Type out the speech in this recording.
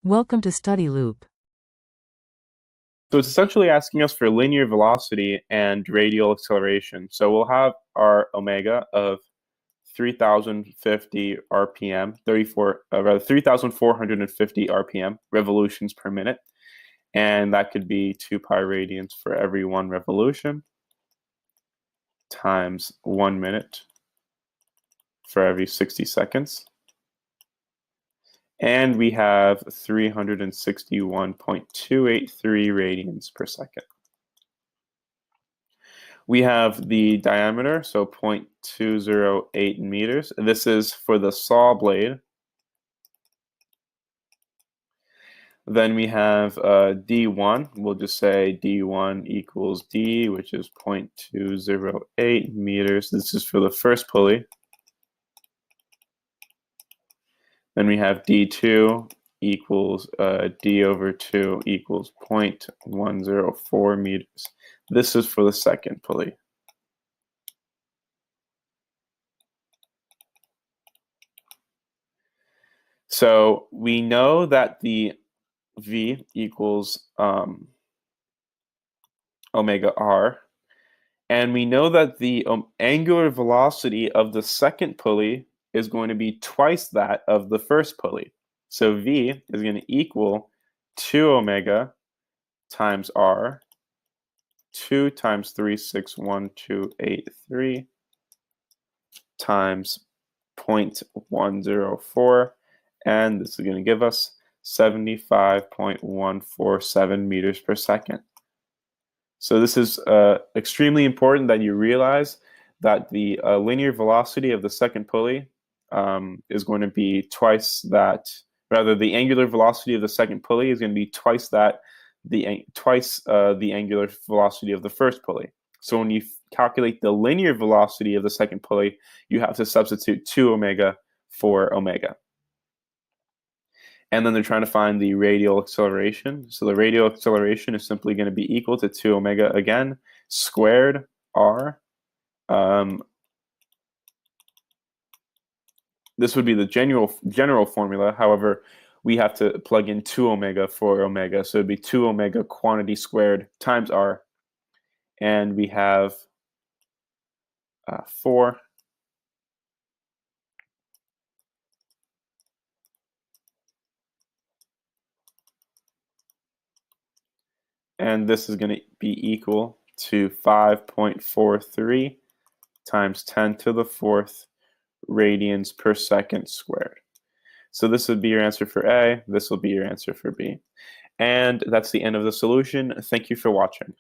Welcome to Study Loop. So it's essentially asking us for linear velocity and radial acceleration. So we'll have our omega of 3050 RPM, 3450 RPM, revolutions per minute. And that could be 2 pi radians for every 1 revolution times 1 minute for every 60 seconds. And we have 361.283 radians per second. We have the diameter, so 0.208 meters. This is for the saw blade. Then we have D1. We'll just say D1 equals D, which is 0.208 meters. This is for the first pulley. Then we have D2 equals D over 2 equals 0.104 meters. This is for the second pulley. So we know that the V equals omega r, and we know that the angular velocity of the second pulley is going to be twice that of the first pulley. So V is going to equal 2 omega times r, 2 times 361,283 times 0.104, and this is going to give us 75.147 meters per second. So this is extremely important that you realize that the linear velocity of the second pulley is going to be twice that, rather the angular velocity of the second pulley is going to be twice that, the angular velocity of the first pulley. So when you calculate the linear velocity of the second pulley, you have to substitute 2 omega for omega. And then they're trying to find the radial acceleration. So the radial acceleration is simply going to be equal to 2 omega again, squared r. This would be the general formula. However, we have to plug in 2 omega for omega. So it'd be 2 omega quantity squared times r. And we have 4. And this is going to be equal to 5.43 times 10 to the 4th radians per second squared. So this would be your answer for A. This will be your answer for B. And that's the end of the solution. Thank you for watching.